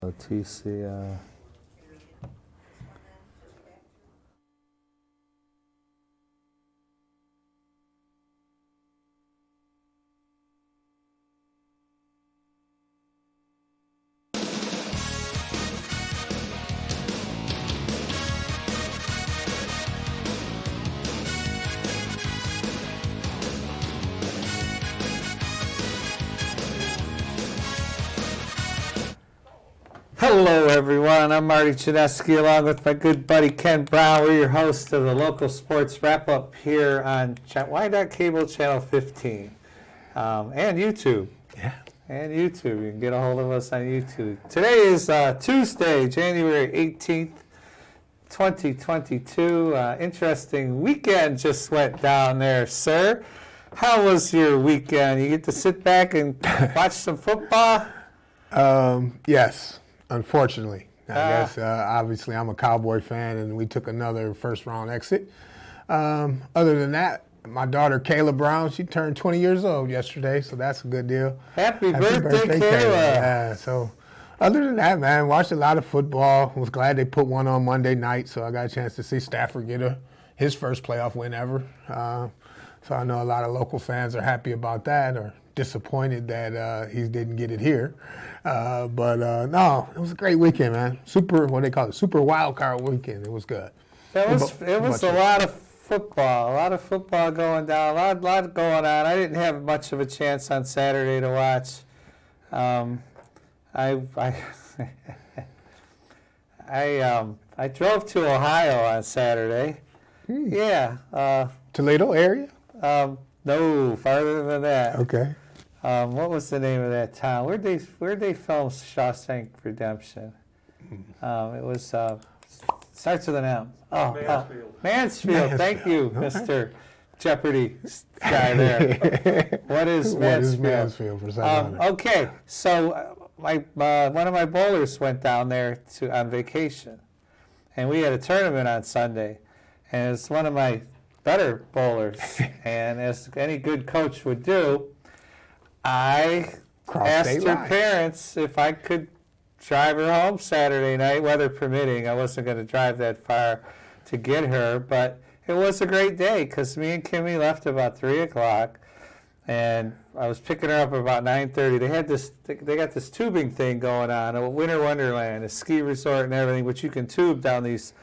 TC. Hello, everyone. I'm Marty Ken, along with my good buddy Ken Brown. We're your hosts of the local sports wrap-up here on Wyandotte Cable Channel 15 and YouTube. Yeah. And YouTube. You can get a hold of us on YouTube. Today is Tuesday, January 18th, 2022. Interesting weekend just went down there, sir. How was your weekend? You get to sit back and watch some football? Yes. Unfortunately, I guess obviously I'm a Cowboy fan, and we took another first-round exit. Other than that, my daughter Kayla Brown, she turned 20 years old yesterday, so that's a good deal. Happy birthday, Kayla! Yeah. So, other than that, man, watched a lot of football. Was glad they put one on Monday night, so I got a chance to see Stafford get his first playoff win ever. So I know a lot of local fans are happy about that, or disappointed that he didn't get it here. But no, it was a great weekend, man. Super wild card weekend. It was good. It was a lot of football going down, a lot going on. I didn't have much of a chance on Saturday to watch. I drove to Ohio on Saturday. Yeah. Toledo area? No, farther than that. Okay. What was the name of that town? Where'd they film Shawshank Redemption? It was starts with an M. Mansfield. Thank you, Mr. Jeopardy guy there. What is Mansfield? What is Mansfield for some Okay, so one of my bowlers went down there on vacation, and we had a tournament on Sunday, and it's one of my better bowlers, and as any good coach would do, I asked her parents if I could drive her home Saturday night, weather permitting. I wasn't going to drive that far to get her, but it was a great day because me and Kimmy left about 3 o'clock, and I was picking her up about 9:30. They got this tubing thing going on, a winter wonderland, a ski resort and everything, which you can tube down these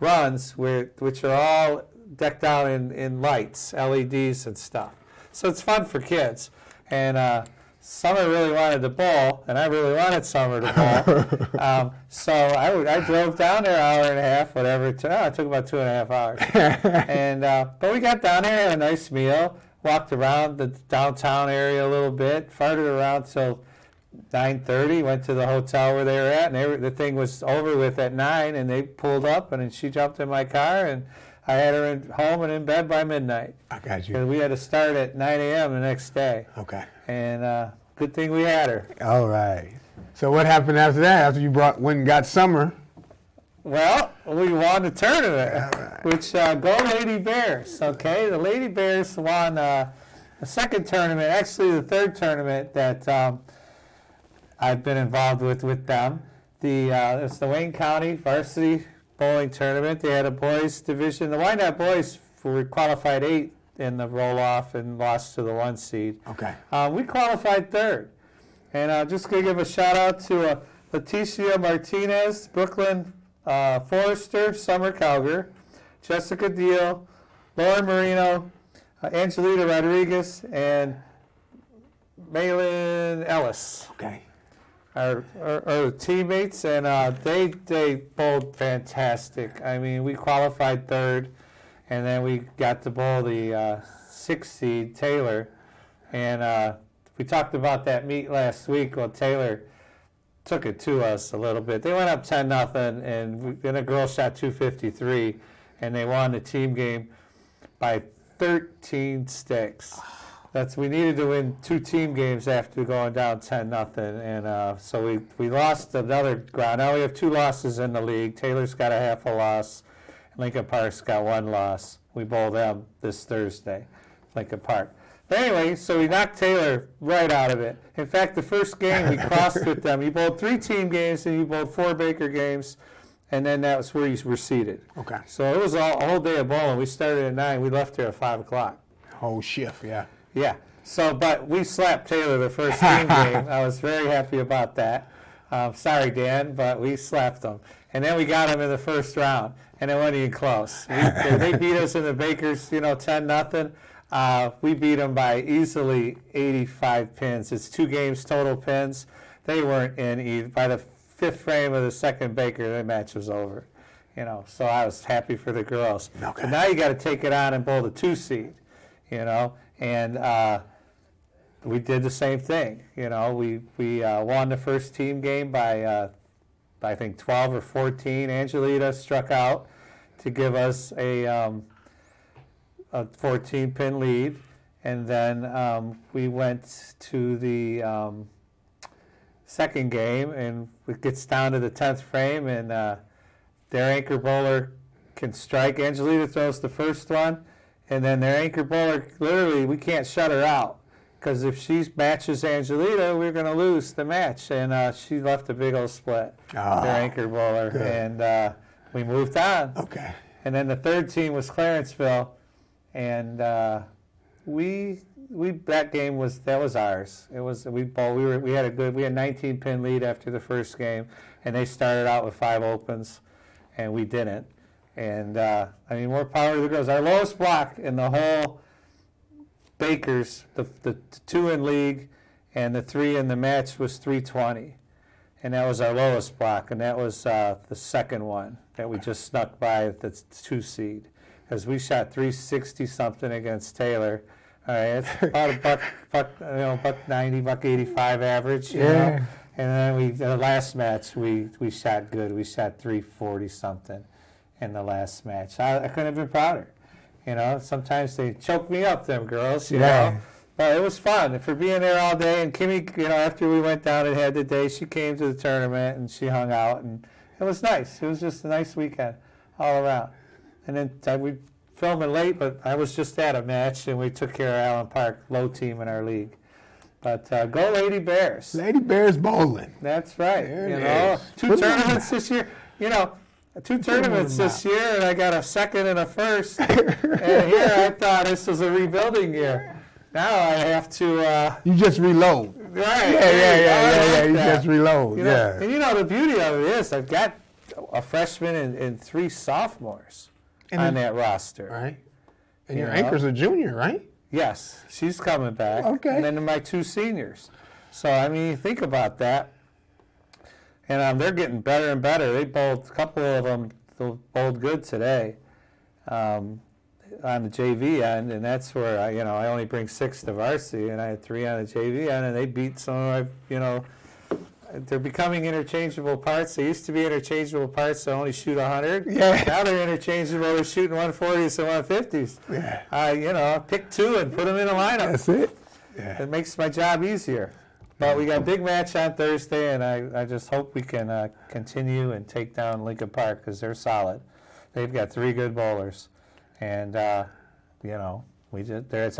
runs which are all decked out in lights, LEDs and stuff. So it's fun for kids. And Summer really wanted to bowl, and I really wanted Summer to bowl. So I drove down there an hour and a half, whatever. It took about 2.5 hours. And but we got down there, had a nice meal, walked around the downtown area a little bit, farted around till 9:30, went to the hotel where they were at, and the thing was over with at 9, and they pulled up, and then she jumped in my car, and I had her home and in bed by midnight. I got you. And we had to start at 9 a.m. the next day. Okay. And good thing we had her. All right. So what happened after that, after you went and got Summer? Well, we won the tournament, which go Lady Bears, okay? The Lady Bears won the second tournament, actually the third tournament that I've been involved with them. It's the Wayne County Varsity Bowling Tournament. They had a boys division. The Wyandotte boys were qualified 8th in the roll-off and lost to the 1 seed. Okay. We qualified 3rd. And I'm just going to give a shout-out to Leticia Martinez, Brooklyn Forrester, Summer Calgar, Jessica Deal, Lauren Marino, Angelita Rodriguez, and Malin Ellis. Okay. Our teammates, and they bowled fantastic. I mean, we qualified 3rd, and then we got to bowl the 6th seed, Taylor. And we talked about that meet last week. Well, Taylor took it to us a little bit. They went up 10-0, and then a girl shot 253, and they won the team game by 13 sticks. We needed to win 2 team games after going down 10-0, and so we lost another ground. Now we have 2 losses in the league. Taylor's got a half a loss. Lincoln Park's got 1 loss. We bowl them this Thursday, Lincoln Park. But anyway, so we knocked Taylor right out of it. In fact, the first game we crossed with them. You bowled 3 team games and you bowled 4 Baker games, and then that was where you were seated. Okay. So it was a whole day of bowling. We started at 9. We left here at 5 o'clock. Whole shift, yeah. Yeah. So, but we slapped Taylor the first team game. I was very happy about that. Sorry, Dan, but we slapped them. And then we got them in the first round, and it wasn't even close. They beat us in the Bakers, 10-0. We beat them by easily 85 pins. It's 2 games total pins. They weren't in either. By the 5th frame of the second Baker, the match was over. So I was happy for the girls. Okay. So now you got to take it on and bowl the 2 seed, and we did the same thing. We won the first team game by I think 12 or 14. Angelita struck out to give us a 14-pin lead, and then we went to the second game, and it gets down to the 10th frame, and their anchor bowler can strike. Angelita throws the first one, and then their anchor bowler, literally, we can't shut her out, because if she matches Angelita, we're going to lose the match, and she left a big old split, their anchor bowler, good. And we moved on. Okay. And then the third team was Clarenceville, and that game was ours. It was we had 19 pin lead after the first game, and they started out with 5 opens, and we didn't. And more power to the girls. Our lowest block in the whole Bakers, the 2 in league and the 3 in the match was 320, and that was our lowest block, and that was the second one that we just snuck by the 2 seed, because we shot 360 something against Taylor. All right, it's about buck 90, buck 85 average. Yeah. And then the last match we shot good. We shot 340 something in the last match. I couldn't have been prouder. Sometimes they choke me up, them girls. You know. But it was fun for being there all day. And Kimmy, after we went down and had the day, she came to the tournament and she hung out, and it was nice. It was just a nice weekend all around. And then we filming late, but I was just at a match, and we took care of Allen Park, low team in our league. But go Lady Bears. Lady Bears bowling. That's right. There it is. 2 tournaments this year. 2 tournaments this year, and I got a second and a first. And here I thought this was a rebuilding year. Now I have to. You just reload. Right. Yeah. You just reload. Yeah. And the beauty of it is I've got a freshman and 3 sophomores on that roster. Right. And your anchor's a junior, right? Yes, she's coming back. Okay. And then my 2 seniors. So, think about that. And they're getting better and better. They bowled, a couple of them bowled good today on the JV end, and that's where, I only bring 6 to varsity, and I had 3 on the JV end, and they beat some of my, they're becoming interchangeable parts. They used to be interchangeable parts that only shoot 100. Yeah. Now they're interchangeable. They're shooting 140s and 150s. Yeah. Pick 2 and put them in a lineup. That's it. Yeah. It makes my job easier. But we got a big match on Thursday, and I just hope we can continue and take down Lincoln Park, because they're solid. They've got 3 good bowlers. And, it's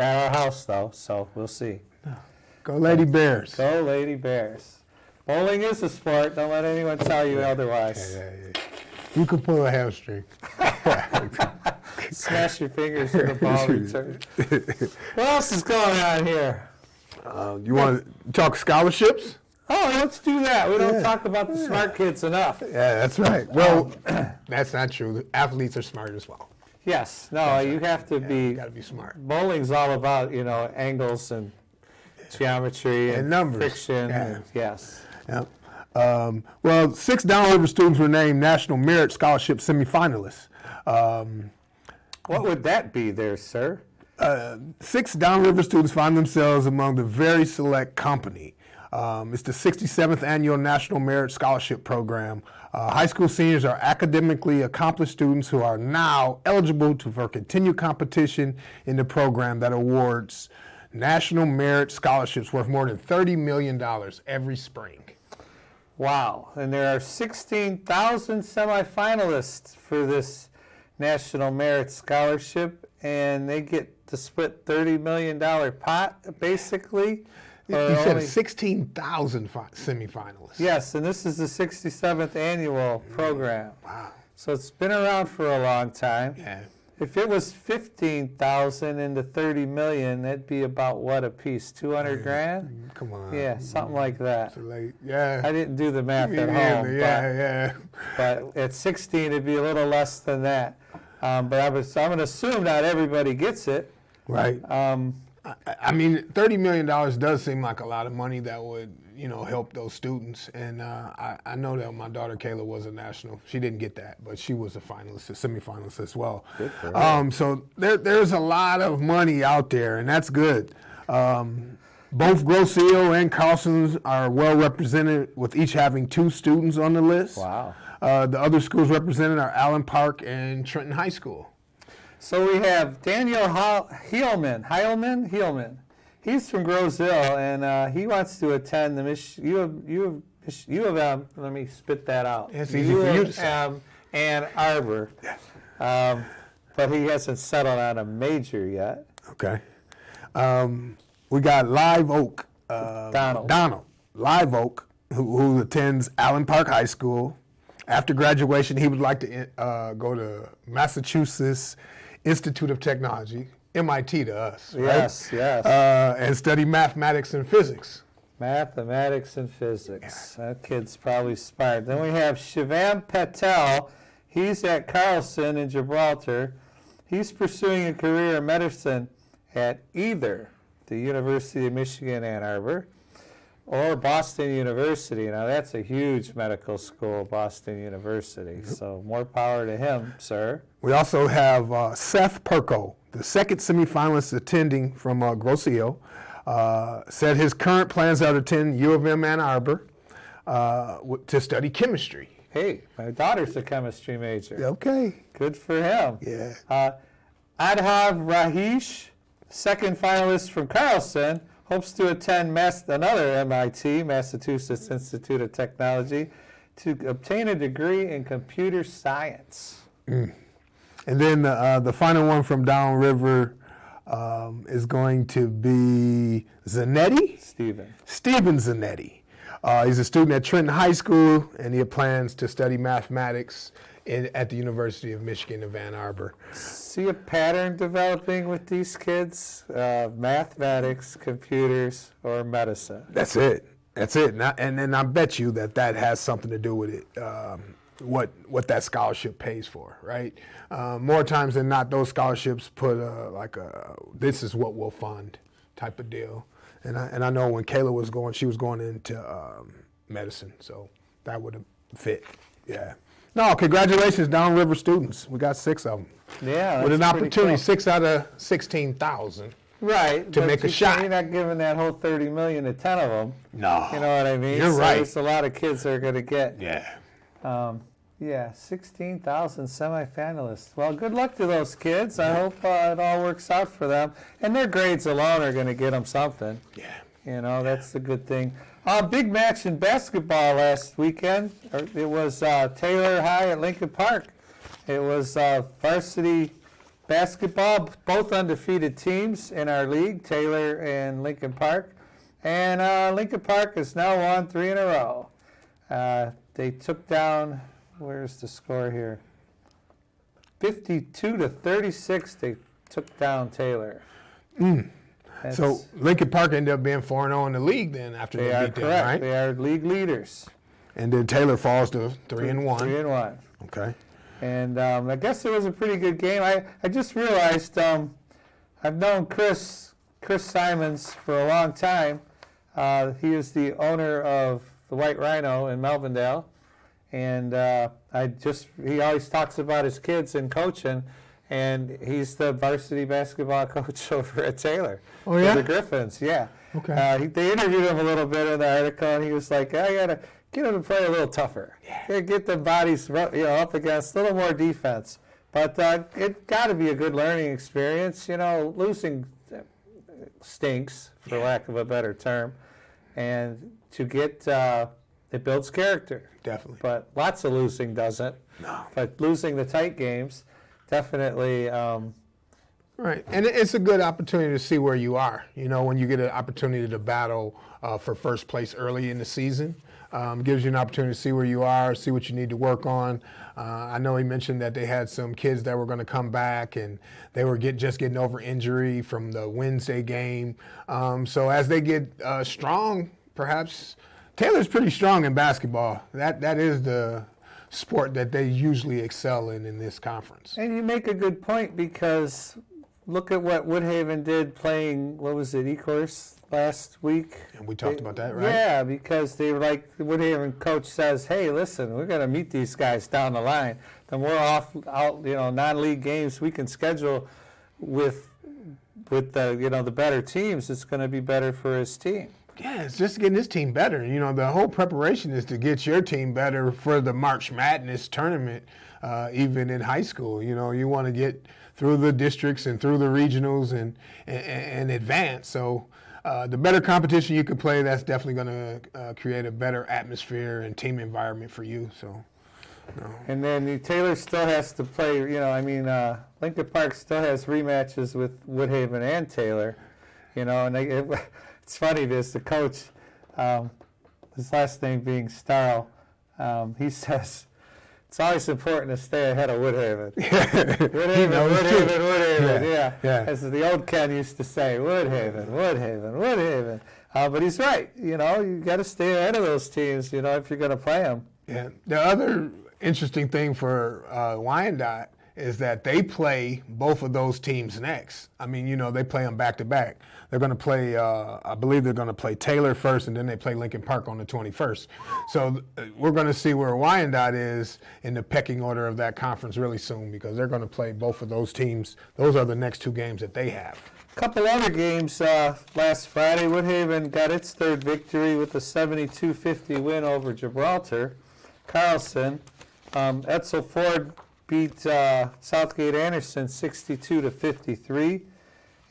at our house, though, so we'll see. Go Lady Bears. Go Lady Bears. Bowling is a sport. Don't let anyone tell you otherwise. Yeah. You can pull a hamstring. Smash your fingers in the ball return. What else is going on here? You want to talk scholarships? Oh, let's do that. We don't talk about the smart kids enough. Yeah, that's right. Well, that's not true. The athletes are smart as well. Yes. No, you have to be. You got to be smart. Bowling's all about, angles and geometry and numbers. Friction. Yeah. And, yes. Yep. 6 Downriver students were named National Merit Scholarship semifinalists. What would that be there, sir? 6 Downriver students find themselves among the very select company. It's the 67th Annual National Merit Scholarship Program. High school seniors are academically accomplished students who are now eligible for continued competition in the program that awards national merit scholarships worth more than $30 million every spring. Wow. And there are 16,000 semifinalists for this National Merit Scholarship, and they get to split $30 million pot, basically. You Or said only- 16,000 semifinalists. Yes, and this is the 67th annual program. Wow. So it's been around for a long time. Yeah. If it was 15,000 into 30 million, that'd be about what a piece? 200 grand? Come on. Yeah, something like that. So like, yeah. I didn't do the math Me at neither. home, Yeah. but at 16 it'd be a little less than that. But I'm going to assume not everybody gets it. Right. I mean, $30 million does seem like a lot of money that would, help those students. And I know that my daughter Kayla was a national. She didn't get that, but she was a finalist, a semifinalist as well. Good for her. So there's a lot of money out there, and that's good. Both Grosse Ile and Carlson's are well represented, with each having 2 students on the list. Wow. The other schools represented are Allen Park and Trenton High School. So we have Daniel Heilman. He's from Grosse Ile, and he wants to attend the U of M. Let me spit that out. It's easy for you to say. Ann Arbor. But he hasn't settled on a major yet. Okay. We got Live Oak. Donald. Live Oak, who attends Allen Park High School. After graduation, he would like to go to Massachusetts Institute of Technology, MIT to us, right? Yes. And study mathematics and physics. Mathematics and physics. That kid's probably smart. Then we have Shivam Patel. He's at Carlson in Gibraltar. He's pursuing a career in medicine at either the University of Michigan, Ann Arbor, or Boston University. Now, that's a huge medical school, Boston University. So more power to him, sir. We also have Seth Perko, the second semifinalist attending from Grosse Ile. Said his current plans are to attend U of M Ann Arbor to study chemistry. Hey, my daughter's a chemistry major. Okay. Good for him. Yeah. Adhav Rahish, second finalist from Carlson, hopes to attend another MIT, Massachusetts Institute of Technology, to obtain a degree in computer science. And then the final one from downriver is going to be Zanetti? Steven Zanetti. He's a student at Trenton High School, and he plans to study mathematics at the University of Michigan of Ann Arbor. See a pattern developing with these kids? Mathematics, computers, or medicine. That's it. And then I bet you that has something to do with it, what that scholarship pays for, right? More times than not, those scholarships put this is what we'll fund type of deal. And I know when Kayla was going, she was going into medicine, so that would have fit. Yeah. No, congratulations, downriver students. We got 6 of them. Yeah. With an that's pretty opportunity, cool. 6 out of 16,000. Right. To but make a shot. You're not giving that whole $30 million to 10 of them. No. You know what I mean? You're right. There's a lot of kids that are going to get. Yeah. 16,000 semifinalists. Well, good luck to those kids. I hope it all works out for them. And their grades alone are going to get them something. Yeah. You know, that's the good thing. Big match in basketball last weekend. It was Taylor High at Lincoln Park. It was varsity basketball, both undefeated teams in our league, Taylor and Lincoln Park. And Lincoln Park has now won 3 in a row. They took down, where's the score here? 52-36, they took down Taylor. So Lincoln Park ended up being 4-0 in the league then after they beat them, right? They are league leaders. And then Taylor falls to 3-1. 3-1. Okay. And I guess it was a pretty good game. I just realized I've known Chris Simons for a long time. He is the owner of the White Rhino in Melvindale. And he always talks about his kids and coaching. And he's the varsity basketball coach over at Taylor. Oh, yeah? For the Griffins, yeah. Okay. They interviewed him a little bit in the article, and he was like, I got to get him to play a little tougher. Yeah. Get the bodies up against a little more defense. But it got to be a good learning experience. Losing stinks, for lack of a better term. And to get, it builds character. Definitely. But lots of losing doesn't. No. But losing the tight games definitely Right, and it's a good opportunity to see where you are. You know, when you get an opportunity to battle for first place early in the season, gives you an opportunity to see where you are, see what you need to work on. I know he mentioned that they had some kids that were going to come back, and they were just getting over injury from the Wednesday game. So as they get strong, perhaps Taylor's pretty strong in basketball. That is the sport that they usually excel in this conference. And you make a good point, because look at what Woodhaven did playing, what was it, E-Course last week? And we talked about that, right? Yeah, because they were like, the Woodhaven coach says, hey, listen, we're going to meet these guys down the line. The more non-league games we can schedule with the, the better teams, it's going to be better for his team. Yeah, it's just getting this team better. You know, the whole preparation is to get your team better for the March Madness tournament, even in high school. You know, you want to get through the districts and through the regionals and advance. So the better competition you can play, that's definitely going to create a better atmosphere and team environment for you. So. No. And then Taylor still has to play, Lincoln Park still has rematches with Woodhaven and Taylor, and it's funny, the coach, his last name being Starl, he says, it's always important to stay ahead of Woodhaven. Woodhaven, yeah. As the old Ken used to say, Woodhaven. But he's right, you got to stay ahead of those teams, if you're going to play them. Yeah. The other interesting thing for Wyandotte is that they play both of those teams next. I mean, they play them back to back. They're going to play, I believe they're going to play Taylor first, and then they play Lincoln Park on the 21st. So we're going to see where Wyandotte is in the pecking order of that conference really soon, because they're going to play both of those teams. Those are the next two games that they have. A couple other games last Friday. Woodhaven got its third victory with a 72-50 win over Gibraltar. Carlson, Etzel Ford beat Southgate Anderson 62-53.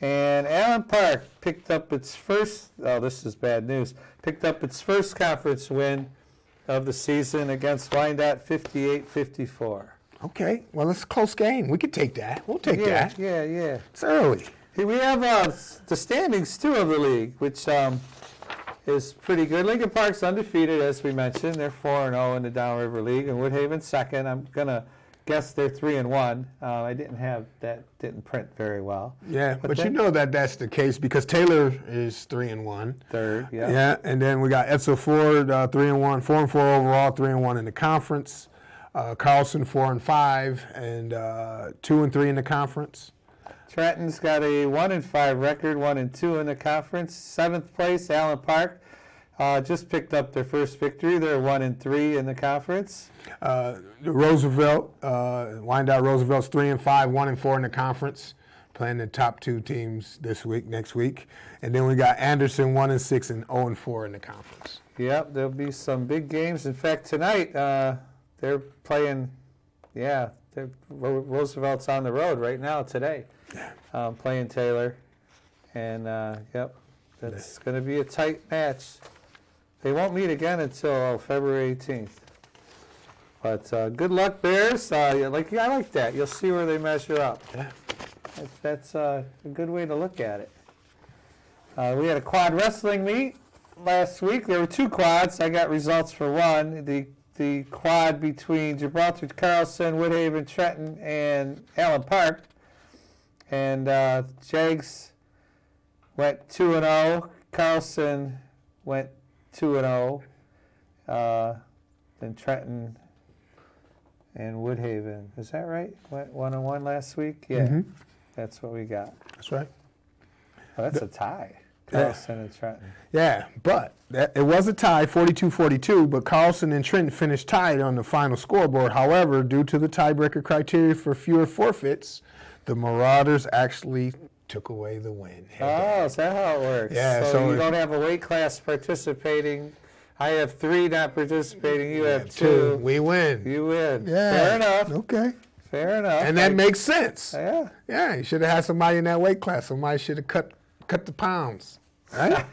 And Allen Park picked up its first, this is bad news, picked up its first conference win of the season against Wyandotte 58-54. Okay, well, it's a close game. We could take that. We'll take that. Yeah. It's early. Hey, we have the standings, too, of the league, which is pretty good. Lincoln Park's undefeated, as we mentioned. They're 4-0 in the Downriver League, and Woodhaven second. I'm going to guess they're 3-1. I didn't print very well. Yeah, but you know that's the case, because Taylor is 3-1. Third, yeah. Yeah, and then we got Etzel Ford 3-1, 4-4 overall, 3-1 in the conference. Carlson 4-5, and 2-3 in the conference. Trenton's got a 1-5 record, 1-2 in the conference. Seventh place, Allen Park just picked up their first victory. They're 1-3 in the conference. Roosevelt, Wyandotte Roosevelt's 3-5, 1-4 in the conference, playing the top two teams next week. And then we got Anderson 1-6 and 0-4 in the conference. Yep, there'll be some big games. In fact, tonight they're playing. Roosevelt's on the road right now today, playing Taylor, and that's going to be a tight match. They won't meet again until February 18th. But good luck, Bears. I like that. You'll see where they measure up. Yeah. That's a good way to look at it. We had a quad wrestling meet last week. There were two quads. I got results for one. The quad between Gibraltar, Carlson, Woodhaven, Trenton, and Allen Park. And Jags went 2-0. Carlson went 2-0. Then Trenton and Woodhaven. Is that right? Went 1-1 last week? Yeah. Mm-hmm. That's what we got. That's right. Oh, that's a tie. Carlson and Trenton. Yeah, but it was a tie, 42-42, but Carlson and Trenton finished tied on the final scoreboard. However, due to the tiebreaker criteria for fewer forfeits, the Marauders actually took away the win. Oh, is that how it works? Yeah. So you don't have a weight class participating. I have 3 not participating. You have 2. We win. You win. Yeah. Fair enough. Okay. Fair enough. And that makes sense. Yeah. Yeah, you should have had somebody in that weight class. Somebody should have cut the pounds. Right?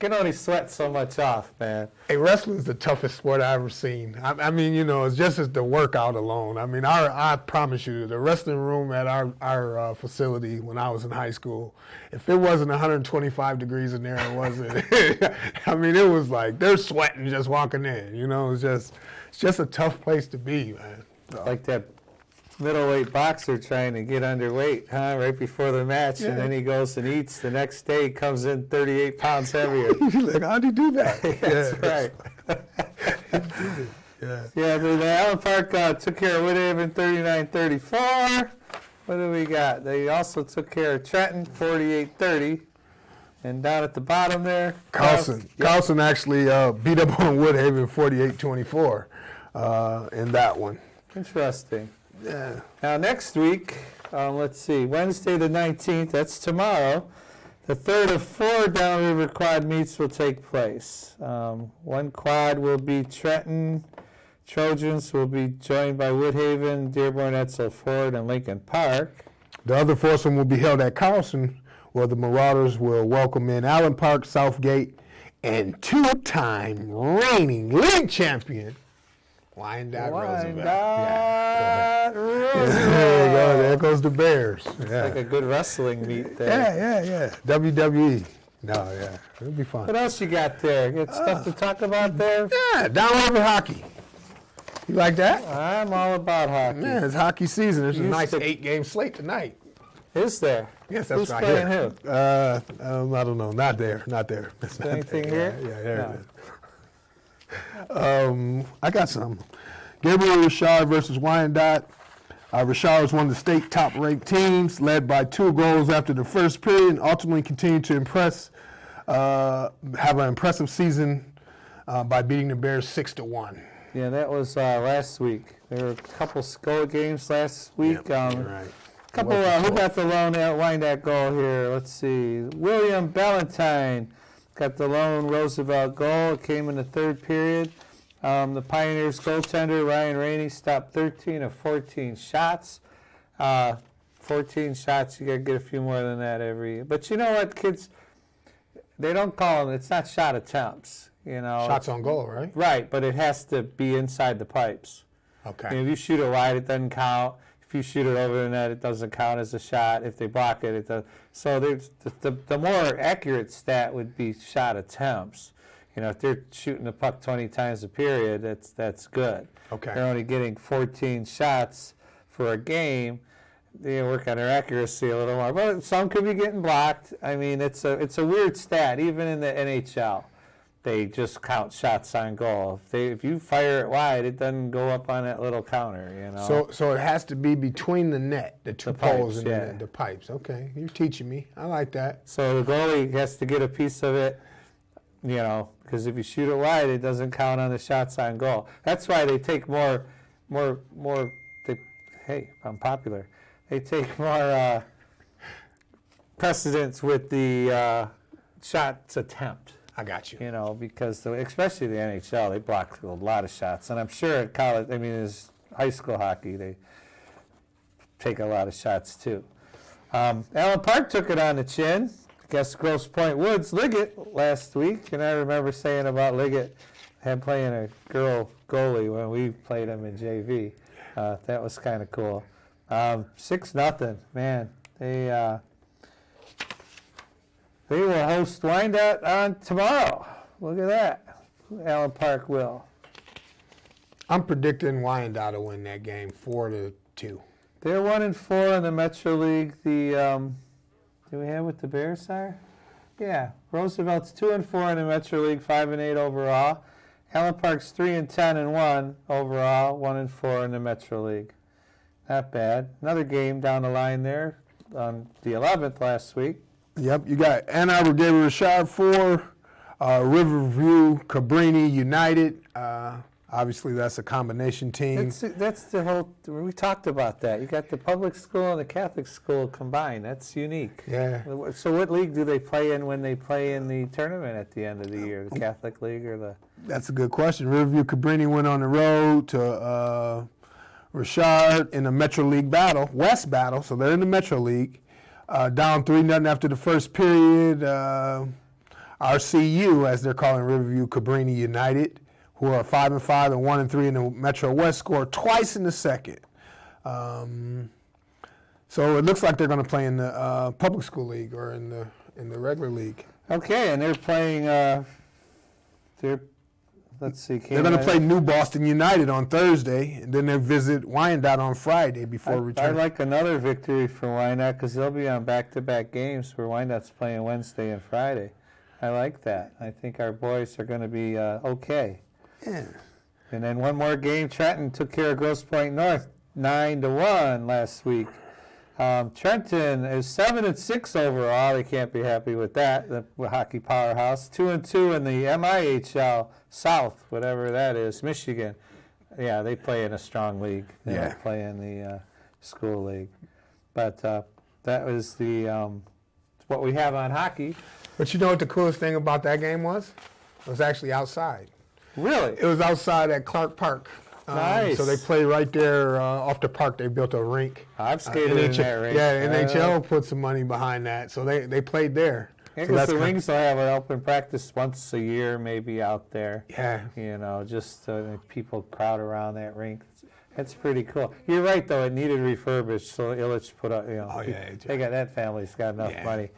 can only sweat so much off, man. Hey, wrestling's the toughest sport I've ever seen. I mean, you know, it's just as the workout alone. I mean, I promise you, the wrestling room at our facility when I was in high school, if it wasn't 125 degrees in there, it wasn't. I mean, it was like they're sweating just walking in. You know, it's just a tough place to be, man. So. Like that middleweight boxer trying to get underweight, huh? Right before the match, and then he goes and eats. The next day, he comes in 38 pounds heavier. You're like, how'd he do that? That's right. Yeah, the Allen Park took care of Woodhaven 39-34. What do we got? They also took care of Trenton 48-30. And down at the bottom there, Carlson actually beat up on Woodhaven 48-24 in that one. Interesting. Yeah. Now next week, let's see, Wednesday the 19th, that's tomorrow, the third of 4 downriver quad meets will take place. One quad will be Trenton Trojans, will be joined by Woodhaven, Dearborn, Edsel Ford, and Lincoln Park. The other foursome will be held at Carlson, where the Marauders will welcome in Allen Park, Southgate, and two-time reigning league champion, Wyandotte Roosevelt. Roosevelt. There goes the Bears. Yeah. Like a good wrestling meet there. Yeah. WWE. No, yeah. It'll be fun. What else you got there? You got stuff to talk about there? Yeah, downriver hockey. You like that? I'm all about hockey. Yeah, it's hockey season. There's a Used nice to- 8-game slate tonight. Is there? Yes, that's Who's right playing here. who? I don't know. Not there. That's not Anything there. here? Yeah, there No. it is. I got some. Gabriel Richard versus Wyandotte. Richard is one of the state top-ranked teams, led by 2 goals after the first period, and ultimately continued to impress, have an impressive season by beating the Bears 6-1. Yeah, that was last week. There were a couple score games last week. You're right. Couple. Who got the lone Wyandotte goal here? Let's see. William Ballantyne got the lone Roosevelt goal. It came in the third period. The Pioneers goaltender, Ryan Rainey, stopped 13 of 14 shots. 14 shots, you got to get a few more than that every year. But you know what, kids, they don't call them, it's not shot attempts. You know, Shots on goal, right? Right, but it has to be inside the pipes. Okay. You know, if you shoot it wide, it doesn't count. If you shoot it over the net, it doesn't count as a shot. If they block it, it does. So there's the more accurate stat would be shot attempts. You know, if they're shooting the puck 20 times a period, that's good. Okay. They're only getting 14 shots for a game. They work on their accuracy a little more, but some could be getting blocked. I mean, it's a weird stat. Even in the NHL, they just count shots on goal. If you fire it wide, it doesn't go up on that little counter. You know. So it has to be between the net, the two poles, pipes, and yeah. the pipes. Okay, you're teaching me. I like that. So the goalie has to get a piece of it, you know, because if you shoot it wide, it doesn't count on the shots on goal. That's why they take more. Hey, I'm popular. They take more precedence with the shots attempt. I got you. You know, because especially the NHL, they block a lot of shots, and I'm sure at college, I mean, as high school hockey, they take a lot of shots too. Allen Park took it on the chin against Grosse Pointe Woods Liggett last week, and I remember saying about Liggett playing a girl goalie when we played him in JV. That was kind of cool. 6-0, man. They will host Wyandotte on tomorrow. Look at that. Allen Park will. I'm predicting Wyandotte will win that game 4-2. They're 1-4 in the Metro League. Do we have what the Bears are? Yeah. Roosevelt's 2-4 in the Metro League, 5-8 overall. Allen Park's 3-10-1 overall, 1-4 in the Metro League. Not bad. Another game down the line there on the 11th last week. Yep, you got Ann Arbor Gabriel Richard 4, Riverview Cabrini United. Obviously, that's a combination team. That's the whole. We talked about that. You got the public school and the Catholic school combined. That's unique. Yeah. So, what league do they play in when they play in the tournament at the end of the year? The Catholic League or the? That's a good question. Riverview Cabrini went on the road to Richard in the Metro League battle, West battle. So they're in the Metro League. Down 3-0 after the first period. Our RCU, as they're calling Riverview Cabrini United, who are 5-5 and 1-3 in the Metro West, scored twice in the second. So it looks like they're going to play in the public school league or in the regular league. Okay, and they're playing. Let's see. They're going to play New Boston United on Thursday, and then they visit Wyandotte on Friday before returning. I like another victory for Wyandotte because they'll be on back-to-back games where Wyandotte's playing Wednesday and Friday. I like that. I think our boys are going to be okay. Yeah. And then one more game. Trenton took care of Grosse Pointe North 9-1 last week. Trenton is 7-6 overall. They can't be happy with that. The hockey powerhouse. 2-2 in the MIHL South, whatever that is, Michigan. Yeah, they play in a strong league. They don't play in the school league. But that was the what we have on hockey. But you know what the coolest thing about that game was? It was actually outside. Really? It was outside at Clark Park. Nice. So they play right there off the park. They built a rink. I've skated in that rink. Yeah, NHL put some money behind that, so they played there. Yeah, So because that's the Wings will have an open practice once a year, maybe out there. Yeah. You know, just people crowd around that rink. It's pretty cool. You're right, though. It needed refurbished, so Illich put up. You know, that family's got enough money.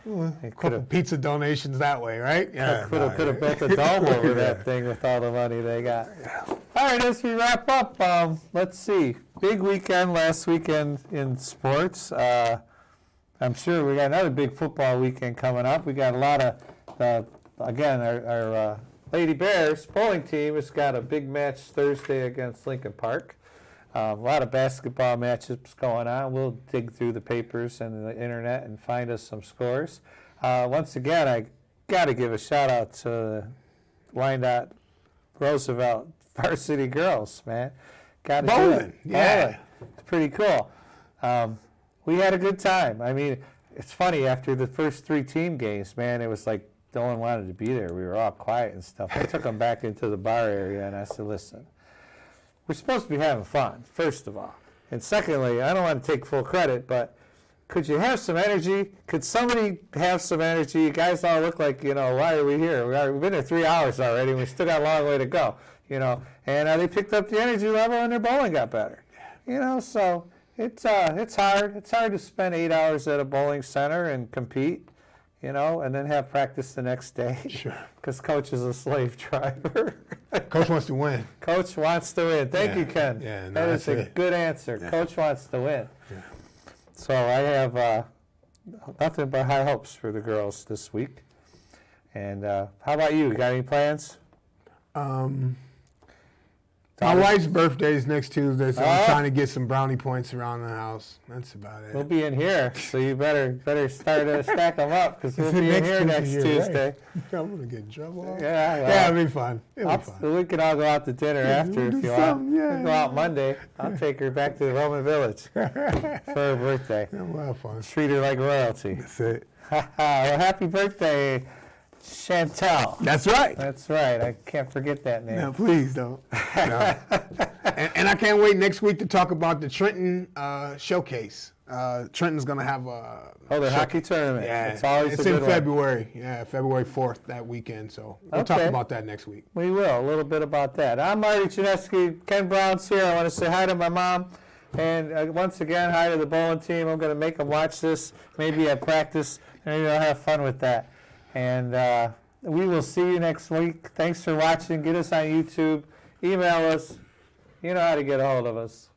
A couple pizza donations that way, right? Yeah. Could have built a dome over that thing with all the money they got. All right, as we wrap up, let's see. Big weekend last weekend in sports. I'm sure we got another big football weekend coming up. We got a lot of, again, our Lady Bears bowling team has got a big match Thursday against Lincoln Park. A lot of basketball matchups going on. We'll dig through the papers and the internet and find us some scores. Once again, I got to give a shout out to Wyandotte Roosevelt Varsity Girls, man. Got to do it. Yeah. It's pretty cool. We had a good time. I mean, it's funny, after the first 3 team games, man, it was like no one wanted to be there. We were all quiet and stuff. I took them back into the bar area and I said, listen, we're supposed to be having fun, first of all. And secondly, I don't want to take full credit, but could you have some energy? Could somebody have some energy? You guys all look like, why are we here? We've been here 3 hours already, and we still got a long way to go, And they picked up the energy level, and their bowling got better. So it's hard. It's hard to spend 8 hours at a bowling center and compete, and then have practice the next day. Sure. Because Coach is a slave driver. Coach wants to win. Coach wants to win. Thank you, Ken. Yeah, that is a good answer. Yeah. Coach wants to win. Yeah. So I have nothing but high hopes for the girls this week. And how about you? Got any plans? My wife's birthday is next Tuesday, so I'm trying to get some brownie points around the house. That's about it. We'll be in here, so you better start to stack them up, because we'll be in here next Tuesday. Right. I'm going to get in trouble. Yeah, it'll be fun. We can all go out to dinner after if you want. We'll go out Monday. I'll take her back to the Roman Village for her birthday. Yeah, we'll have fun. Treat her like royalty. That's it. Well, happy birthday, Chantel. That's right. That's right. I can't forget that name. No, please don't. No. And I can't wait next week to talk about the Trenton showcase. Trenton's going to have a their hockey tournament. Yeah, it's always it's a good in February. One. Yeah, February 4th that weekend. So we'll talk about that next week. We will, a little bit about that. I'm Marty Ken. Ken Brown's here. I want to say hi to my mom. And once again, hi to the bowling team. I'm going to make them watch this, maybe at practice. Maybe I'll have fun with that. And we will see you next week. Thanks for watching. Get us on YouTube. Email us. You know how to get a hold of us.